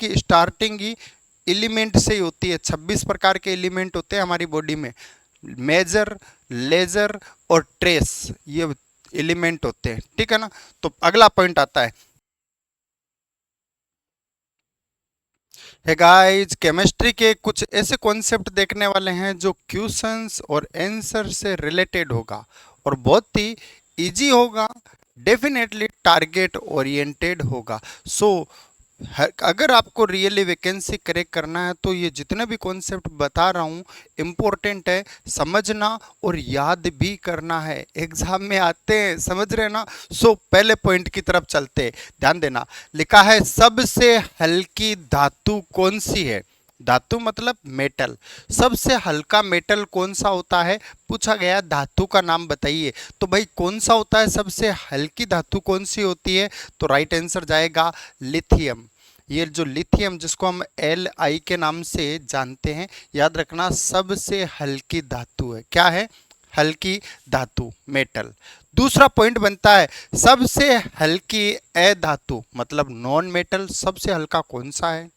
की स्टार्टिंग ही एलिमेंट से ही होती है। 26 प्रकार के एलिमेंट होते हैं हमारी बॉडी में, मेजर, लेजर और ट्रेस, ये एलिमेंट होते हैं, ठीक है ना। तो अगला पॉइंट आता है गाइस, केमिस्ट्री के कुछ ऐसे कॉन्सेप्ट देखने वाले हैं जो क्वेश्चंस और आंसर से रिलेटेड होगा और बहुत ही इजी होगा, डेफिनेटली टारगेट ओरिएंटेड होगा। सो अगर आपको रियली वैकेंसी क्रैक करना है तो ये जितने भी कॉन्सेप्ट बता रहा हूँ इम्पोर्टेंट है, समझना और याद भी करना है, एग्जाम में आते हैं, समझ रहे हैं ना। सो पहले पॉइंट की तरफ चलते हैं, ध्यान देना। लिखा है सबसे हल्की धातु कौन सी है। धातु मतलब मेटल, सबसे हल्का मेटल कौन सा होता है, पूछा गया धातु का नाम बताइए। तो भाई कौन सा होता है, सबसे हल्की धातु कौन सी होती है, तो राइट आंसर जाएगा लिथियम। ये जो लिथियम जिसको हम Li के नाम से जानते हैं, याद रखना सबसे हल्की धातु है। क्या है, हल्की धातु, मेटल। दूसरा पॉइंट बनता है सबसे हल्की अधातु मतलब नॉन मेटल, सबसे हल्का कौन सा है,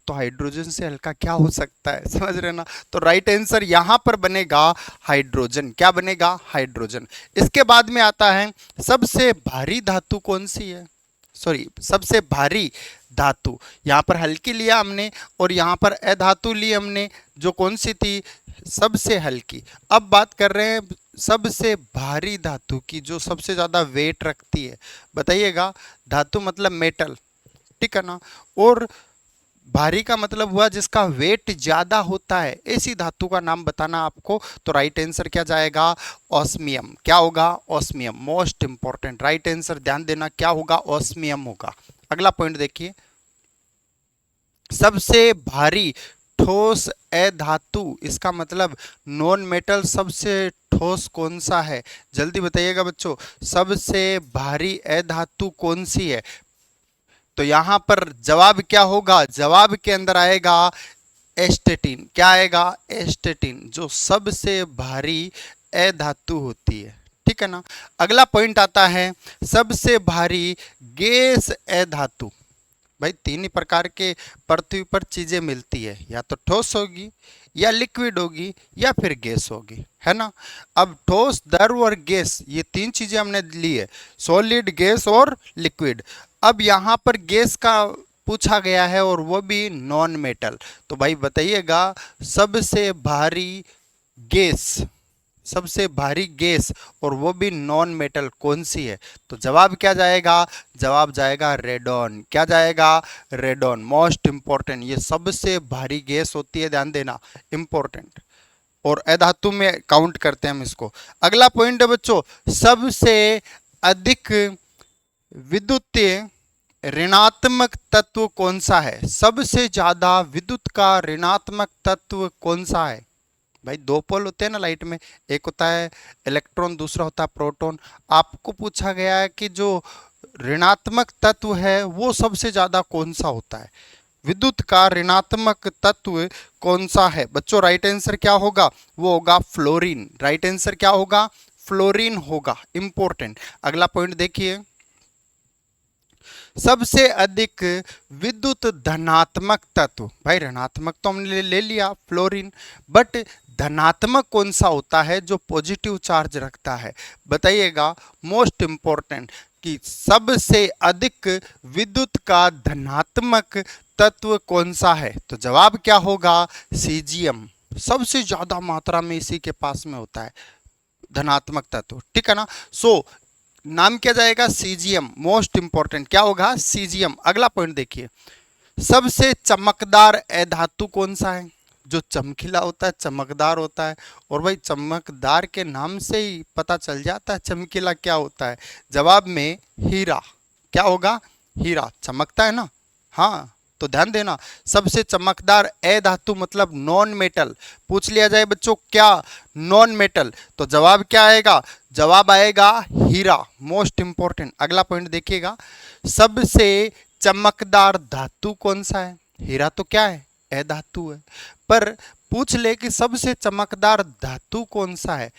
तो हाइड्रोजन से हल्का क्या हो सकता है, समझ रहे ना। तो राइट आंसर यहां पर बनेगा हाइड्रोजन। क्या बनेगा, हाइड्रोजन। इसके बाद में आता है सबसे भारी धातु कौन सी है, सॉरी सबसे भारी धातु, यहां पर हल्की लिया हमने और यहां पर अधातु ली हमने, जो कौन सी थी, सबसे हल्की। अब बात कर रहे हैं सबसे भारी धातु की, जो सबसे ज्यादा वेट रखती है, बताइएगा। धातु मतलब मेटल, ठीक है ना, और भारी का मतलब हुआ जिसका वेट ज्यादा होता है, ऐसी धातु का नाम बताना आपको। तो राइट आंसर क्या जाएगा, ऑस्मियम। क्या होगा, osmium, most important. Right answer ध्यान देना क्या होगा, ऑस्मियम होगा। अगला पॉइंट देखिए, सबसे भारी ठोस अधातु, इसका मतलब नॉन मेटल, सबसे ठोस कौन सा है, जल्दी बताइएगा बच्चों, सबसे भारी अधातु कौन सी है। तो यहां पर जवाब क्या होगा, जवाब के अंदर आएगा एस्टेटिन। क्या आएगा, एस्टेटिन, जो सबसे भारी अधातु होती है, ठीक है ना। अगला पॉइंट आता है सबसे भारी गैस अधातु। भाई तीन ही प्रकार के पृथ्वी पर चीजें मिलती है, या तो ठोस होगी या लिक्विड होगी या फिर गैस होगी, है ना। अब ठोस, द्रव और गैस, ये तीन चीजें हमने ली है, सॉलिड, गैस और लिक्विड। अब यहाँ पर गैस का पूछा गया है और वो भी नॉन मेटल। तो भाई बताइएगा सबसे भारी गैस, सबसे भारी गैस और वो भी नॉन मेटल कौन सी है, तो जवाब क्या जाएगा, जवाब जाएगा रेडॉन। क्या जाएगा, रेडॉन, मोस्ट इंपॉर्टेंट। ये सबसे भारी गैस होती है, ध्यान देना, इंपॉर्टेंट, और अधातु में काउंट करते हैं हम इसको। अगला पॉइंट है बच्चों, सबसे अधिक विद्युतीय ऋणात्मक तत्व कौन सा है, सबसे ज्यादा विद्युत का ऋणात्मक तत्व कौन सा है। भाई दो पोल होते हैं ना लाइट में, एक होता है इलेक्ट्रॉन, दूसरा होता है प्रोटॉन। आपको पूछा गया है कि जो ऋणात्मक तत्व है वो सबसे ज्यादा कौन सा होता है, विद्युत का ऋणात्मक तत्व कौन सा है। बच्चों राइट आंसर क्या होगा, वो होगा फ्लोरीन। राइट आंसर क्या होगा, फ्लोरीन होगा, इंपॉर्टेंट। अगला पॉइंट देखिए, सबसे अधिक विद्युत धनात्मक तत्व, भाई ऋणात्मक तो हमने ले लिया फ्लोरीन, बट धनात्मक कौन सा होता है जो पॉजिटिव चार्ज रखता है, बताइएगा, मोस्ट इंपॉर्टेंट, कि सबसे अधिक विद्युत का धनात्मक तत्व कौन सा है। तो जवाब क्या होगा, सीजियम, सबसे ज्यादा मात्रा में इसी के पास में होता है धनात्मक तत्व, ठीक है ना। सो नाम क्या जाएगा, सीजियम, मोस्ट इंपॉर्टेंट, क्या होगा, सीजियम। अगला पॉइंट देखिए, सबसे चमकदार अधातु कौन सा है, जो चमकीला होता है, चमकदार होता है। और भाई चमकदार के नाम से ही पता चल जाता है चमकीला क्या होता है। जवाब में हीरा। क्या होगा, हीरा, चमकता है ना, हाँ। तो ध्यान देना, सबसे चमकदार अधातु मतलब नॉन मेटल, पूछ लिया जाए बच्चों क्या, नॉन मेटल, तो जवाब क्या आएगा, जवाब आएगा हीरा, मोस्ट इंपॉर्टेंट। अगला पॉइंट देखिएगा, सबसे चमकदार धातु कौन सा है, हीरा तो क्या है, अधातु है, पर पूछ ले कि सबसे चमकदार धातु कौन सा है,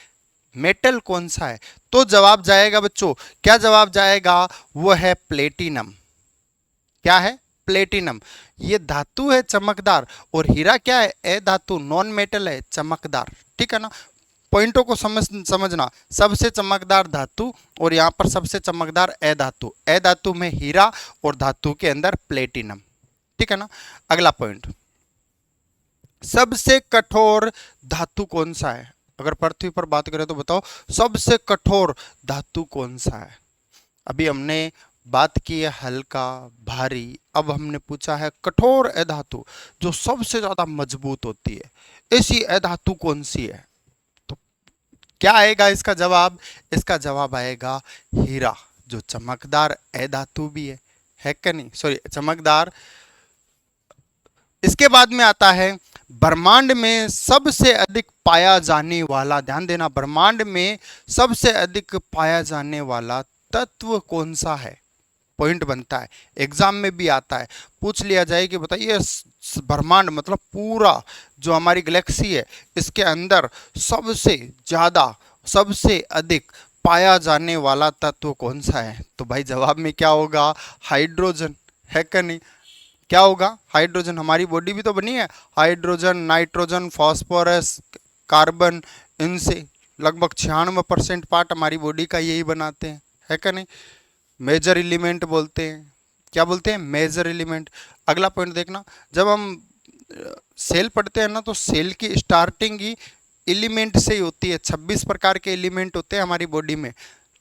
मेटल कौन सा है, तो जवाब जाएगा बच्चों, क्या जवाब जाएगा, वो है प्लेटिनम। क्या है, प्लेटिनम, ये धातु है चमकदार, और हीरा क्या है, ए धातु, नॉन मेटल है, चमकदार। ठीक है ना, पॉइंटों को समझना, सबसे चमकदार धातु और यहाँ पर सबसे चमकदार ए धातु, ए धातु में हीरा और धातु के अंदर प्लेटिनम। ठीक है ना, अगला पॉइंट, सबसे कठोर धातु कौन सा है? अगर पृथ्वी पर बात करें तो बताओ सबसे कठोर धातु कौन सा है? अभी हमने बात की है हल्का, भारी, अब हमने पूछा है कठोर अधातु जो सबसे ज्यादा मजबूत होती है, ऐसी अधातु कौन सी है? तो क्या आएगा इसका जवाब? इसका जवाब आएगा हीरा, जो चमकदार अधातु भी है क्या नहीं, सॉरी चमकदार। इसके बाद में आता है ब्रह्मांड में सबसे अधिक पाया जाने वाला, ध्यान देना, ब्रह्मांड में सबसे अधिक पाया जाने वाला तत्व कौन सा है? पॉइंट बनता है, एग्जाम में भी आता है, पूछ लिया जाए कि बताइए ब्रह्मांड मतलब पूरा जो हमारी गैलेक्सी है, इसके अंदर सबसे ज्यादा, सबसे अधिक पाया जाने वाला तत्व कौन सा है? तो भाई जवाब में क्या होगा? हाइड्रोजन, है क्या नहीं? क्या होगा? हाइड्रोजन। हमारी बॉडी भी तो बनी है हाइड्रोजन, नाइट्रोजन, फास्फोरस, कार्बन, इनसे लगभग 96% पार्ट हमारी बॉडी का यही बनाते हैं, है क्या नहीं? मेजर एलिमेंट बोलते हैं, क्या बोलते हैं? Major element. अगला पॉइंट देखना, जब हम सेल पढ़ते हैं ना तो सेल की स्टार्टिंग ही एलिमेंट से ही होती है। 26 प्रकार के एलिमेंट होते हैं हमारी बॉडी में,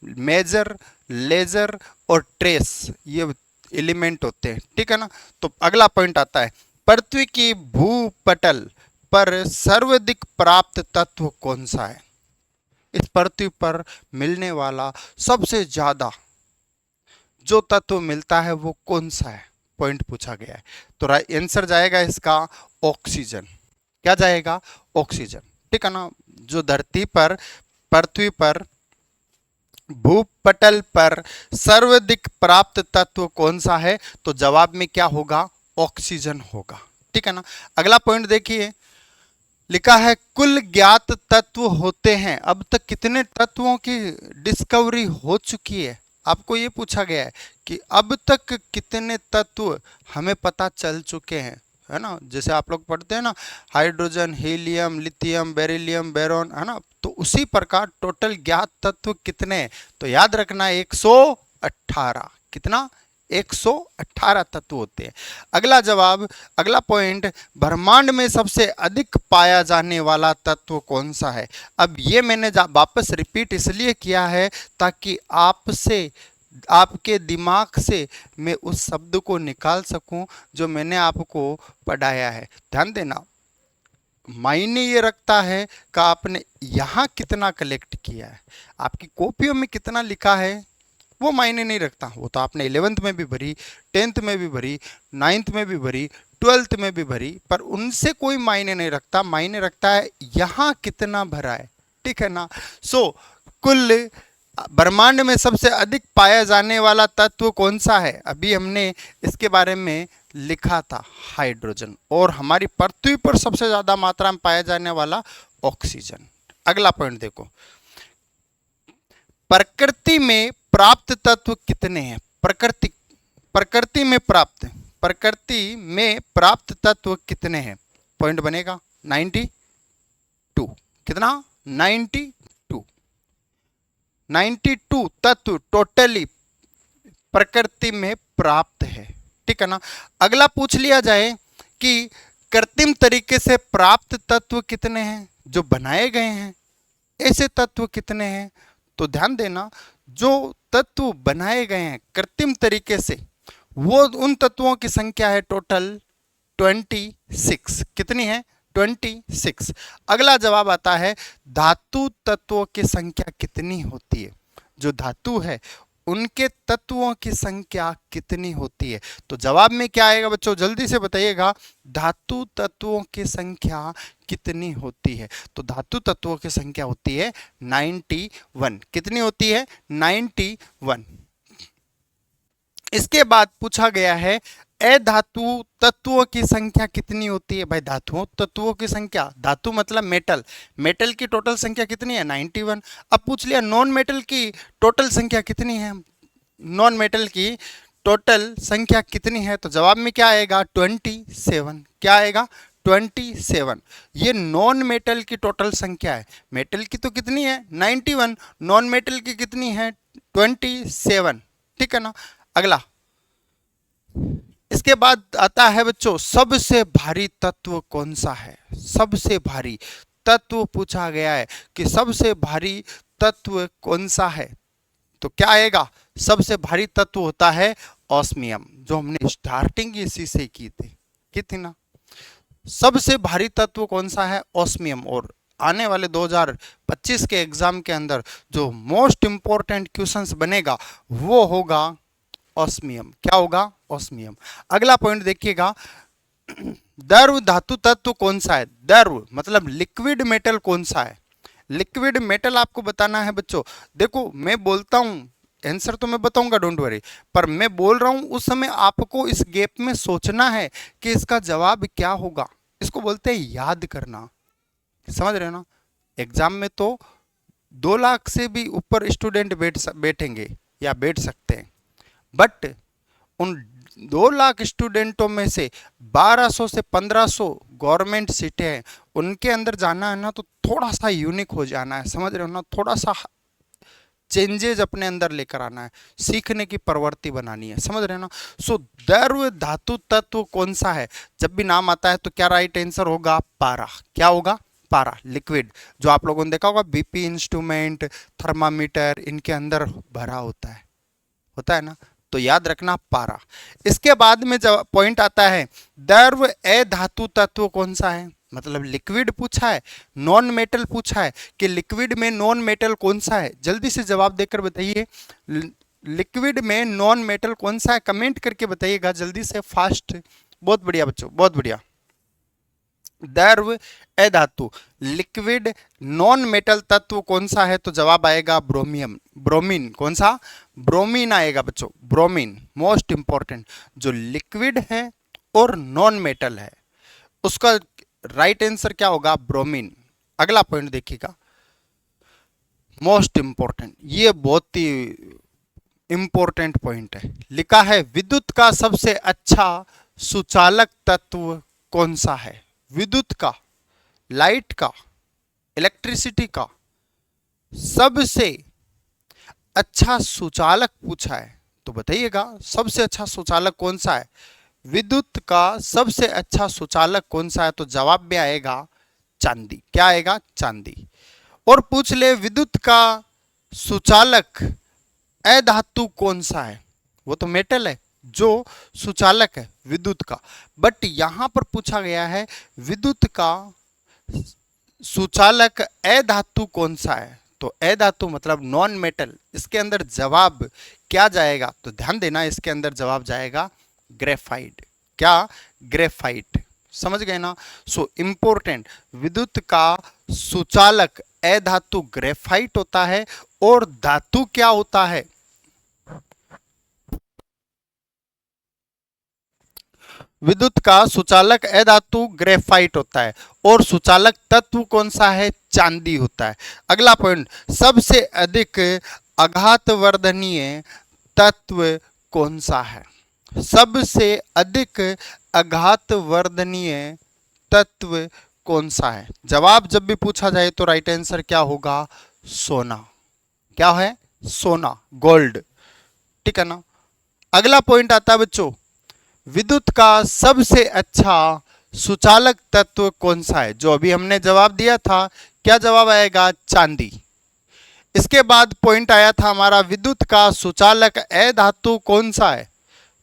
मेजर, लेजर और ट्रेस, ये एलिमेंट होते हैं। ठीक है ना, तो अगला पॉइंट आता है, पृथ्वी की भूपटल पर सर्वाधिक प्राप्त तत्व कौन सा है? इस पृथ्वी पर मिलने वाला सबसे ज्यादा जो तत्व मिलता है वो कौन सा है? पॉइंट पूछा गया है, तो आंसर जाएगा इसका ऑक्सीजन। क्या जाएगा? ऑक्सीजन। ठीक है ना, जो धरती पर, पृथ्वी पर भूपटल पर सर्वाधिक प्राप्त तत्व कौन सा है? तो जवाब में क्या होगा? ऑक्सीजन होगा। ठीक है ना, अगला पॉइंट देखिए, लिखा है कुल ज्ञात तत्व होते हैं, अब तक कितने तत्वों की डिस्कवरी हो चुकी है? आपको ये पूछा गया है कि अब तक कितने तत्व हमें पता चल चुके हैं, है ना? जैसे आप लोग पढ़ते हैं ना, hydrogen, helium, lithium, beryllium, Barron, है ना? तो उसी प्रकार टोटल ज्ञात तत्व कितने हैं? तो याद रखना 118। कितना? 118 तत्व होते हैं। अगला जवाब, अगला पॉइंट, ब्रह्मांड में सबसे अधिक पाया जाने वाला तत्व कौन सा है? अब ये मैंने वापस रिपीट इसलिए किया है ताकि आपसे, आपके दिमाग से मैं उस शब्द को निकाल सकूं जो मैंने आपको पढ़ाया है। ध्यान देना, मायने ये रखता है कि आपने यहाँ कितना कलेक्ट किया है, आपकी कॉपियों में कितना लिखा है वो मायने नहीं रखता। वो तो आपने 11th में भी भरी, 10th में भी भरी, 9th में भी भरी, 12th में भी भरी, पर उनसे कोई मायने नहीं रखता। मायने रखता है यहाँ कितना भरा है। ठीक है ना, सो कुल ब्रह्मांड में सबसे अधिक पाया जाने वाला तत्व कौन सा है? अभी हमने इसके बारे में लिखा था, हाइड्रोजन, और हमारी पृथ्वी पर सबसे ज्यादा मात्रा में पाया जाने वाला ऑक्सीजन। अगला पॉइंट देखो, प्रकृति में प्राप्त तत्व कितने हैं? प्रकृति में प्राप्त तत्व कितने हैं? पॉइंट बनेगा 92। कितना? 92 तत्व टोटली प्रकृति में प्राप्त है। ठीक है ना, अगला पूछ लिया जाए कि कृत्रिम तरीके से प्राप्त तत्व कितने हैं, जो बनाए गए हैं, ऐसे तत्व कितने हैं? तो ध्यान देना, जो तत्व बनाए गए हैं कृत्रिम तरीके से, वो उन तत्वों की संख्या है टोटल 26। कितनी है? 26। अगला जवाब आता है, धातु तत्वों की संख्या कितनी होती है? जो धातु है उनके तत्वों की संख्या कितनी होती है? तो जवाब में क्या आएगा बच्चों? जल्दी से बताइएगा, धातु तत्वों की संख्या कितनी होती है? तो धातु तत्वों की संख्या होती है 91। कितनी होती है? 91। इसके बाद पूछा गया है अधातु तत्वों की संख्या कितनी होती है? भाई धातुओं तत्वों की संख्या, धातु मतलब मेटल, मेटल की टोटल संख्या कितनी है? 91। अब पूछ लिया नॉन मेटल की टोटल संख्या कितनी है? नॉन मेटल की टोटल संख्या कितनी है? तो जवाब में क्या आएगा? 27। क्या आएगा? 27। ये नॉन मेटल की टोटल संख्या है। मेटल की तो कितनी है? 91। नॉन मेटल की कितनी है? 27। ठीक है ना। अगला, इसके बाद आता है बच्चों, सबसे भारी तत्व कौन सा है? सबसे भारी तत्व पूछा गया है कि सबसे भारी तत्व कौन सा है। तो क्या आएगा? सबसे भारी तत्व होता है ऑस्मियम, जो हमने स्टार्टिंग इसी से की थी ना। सबसे भारी तत्व कौन सा है? ऑस्मियम। और आने वाले 2025 के एग्जाम के अंदर जो मोस्ट इंपॉर्टेंट क्वेश्चंस बनेगा वो होगा ऑस्मियम। क्या होगा? ऑस्मियम। अगला पॉइंट देखिएगा, द्रव धातु तत्व कौन सा है? द्रव मतलब लिक्विड मेटल कौन सा है? लिक्विड मेटल आपको बताना है बच्चों। देखो मैं बोलता हूं, आंसर तो मैं बताऊंगा, डोंट वरी, पर मैं बोल रहा हूं उस समय आपको इस गैप में सोचना है कि इसका जवाब क्या होगा। इसको बोलते हैं याद करना। समझ रहे हो ना। एग्जाम में तो 2 लाख से भी ऊपर स्टूडेंट बैठेंगे या बैठ सकते हैं, बट उन 2 लाख स्टूडेंटों में से 1200 से 1500 गवर्नमेंट सीटें हैं, उनके अंदर जाना है ना, तो थोड़ा सा यूनिक हो जाना है। समझ रहे हो ना। थोड़ा सा चेंजेज अपने अंदर लेकर आना है, सीखने की प्रवृत्ति बनानी है। समझ रहे हो ना। सो द्रव धातु तत्व कौन सा है? जब भी नाम आता है तो क्या राइट आंसर होगा? पारा। क्या होगा? पारा। लिक्विड, जो आप लोगों ने देखा होगा बीपी इंस्ट्रूमेंट, थर्मामीटर, इनके अंदर भरा होता है ना। तो याद रखना पारा। इसके बाद में जब पॉइंट आता है, द्रव अधातु तत्व कौन सा है? मतलब लिक्विड पूछा है, नॉन मेटल पूछा है, कि लिक्विड में नॉन मेटल कौन सा है? जल्दी से जवाब देकर बताइए, लिक्विड में नॉन मेटल कौन सा है? कमेंट करके बताइएगा जल्दी से, फास्ट। बहुत बढ़िया बच्चों, बहुत बढ़िया। द्रव अधातु लिक्विड नॉन मेटल तत्व कौन सा है? तो जवाब आएगा ब्रोमियम, ब्रोमीन। कौन सा? ब्रोमीन आएगा बच्चों, ब्रोमीन। मोस्ट इंपॉर्टेंट, जो लिक्विड है और नॉन मेटल है उसका राइट आंसर क्या होगा? ब्रोमीन। अगला पॉइंट देखिएगा, मोस्ट इंपॉर्टेंट, ये बहुत ही इंपॉर्टेंट पॉइंट है। लिखा है विद्युत का सबसे अच्छा सुचालक तत्व कौन सा है? विद्युत का, लाइट का, इलेक्ट्रिसिटी का सबसे अच्छा सुचालक पूछा है, तो बताइएगा सबसे अच्छा सुचालक कौन सा है? विद्युत का सबसे अच्छा सुचालक कौन सा है? तो जवाब में आएगा चांदी। क्या आएगा? चांदी। और पूछ ले विद्युत का सुचालक अधातु कौन सा है? वो तो मेटल है जो सुचालक है विद्युत का, बट यहां पर पूछा गया है विद्युत का सुचालक अधातु कौन सा है? तो अधातु मतलब नॉन मेटल। इसके अंदर जवाब क्या जाएगा? तो ध्यान देना, इसके अंदर जवाब जाएगा ग्रेफाइट। क्या? ग्रेफाइट। समझ गए ना। सो इंपॉर्टेंट, विद्युत का सुचालक अधातु ग्रेफाइट होता है, और धातु क्या होता है? विद्युत का सुचालक अधातु ग्रेफाइट होता है, और सुचालक तत्व कौन सा है? चांदी होता है। अगला पॉइंट, सबसे अधिक आघातवर्धनीय तत्व कौन सा है? सबसे अधिक आघातवर्धनीय तत्व कौन सा है? जवाब जब भी पूछा जाए तो राइट आंसर क्या होगा? सोना। क्या है? सोना, गोल्ड। ठीक है ना। अगला पॉइंट आता है बच्चों, विद्युत का सबसे अच्छा सुचालक तत्व कौन सा है? जो अभी हमने जवाब दिया था, क्या जवाब आएगा? चांदी। इसके बाद पॉइंट आया था हमारा, विद्युत का सुचालक अधातु कौन सा है?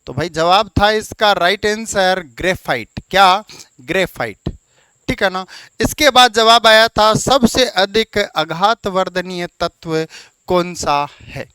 तो भाई जवाब था इसका राइट आंसर ग्रेफाइट। क्या? ग्रेफाइट। ठीक है ना। इसके बाद जवाब आया था सबसे अधिक आघातवर्धनीय तत्व कौन सा है?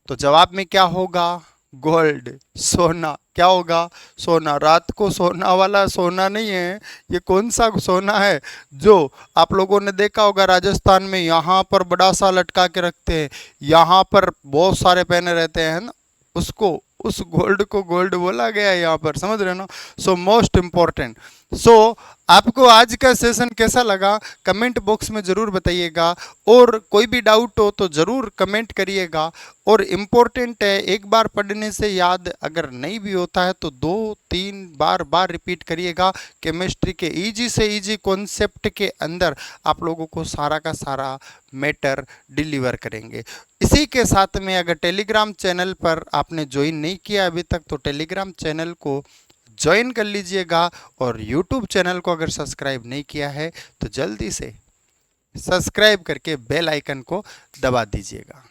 तो जवाब में क्या होगा? गोल्ड, सोना। क्या होगा? सोना। रात को सोना वाला सोना नहीं है, ये कौन सा सोना है? जो आप लोगों ने देखा होगा राजस्थान में, यहाँ पर बड़ा सा लटका के रखते हैं, यहाँ पर बहुत सारे पहने रहते हैं ना, उसको उस गोल्ड को गोल्ड बोला गया है यहाँ पर, समझ रहे हो ना। So most important. सो आपको आज का सेशन कैसा लगा कमेंट बॉक्स में ज़रूर बताइएगा, और कोई भी डाउट हो तो ज़रूर कमेंट करिएगा। और इम्पोर्टेंट है, एक बार पढ़ने से याद अगर नहीं भी होता है तो 2-3 बार रिपीट करिएगा। केमिस्ट्री के इजी से इजी कॉन्सेप्ट के अंदर आप लोगों को सारा का सारा मैटर डिलीवर करेंगे। इसी के साथ में अगर टेलीग्राम चैनल पर आपने ज्वाइन नहीं किया अभी तक तो टेलीग्राम चैनल को ज्वाइन कर लीजिएगा, और यूट्यूब चैनल को अगर सब्सक्राइब नहीं किया है तो जल्दी से सब्सक्राइब करके बेल आइकन को दबा दीजिएगा।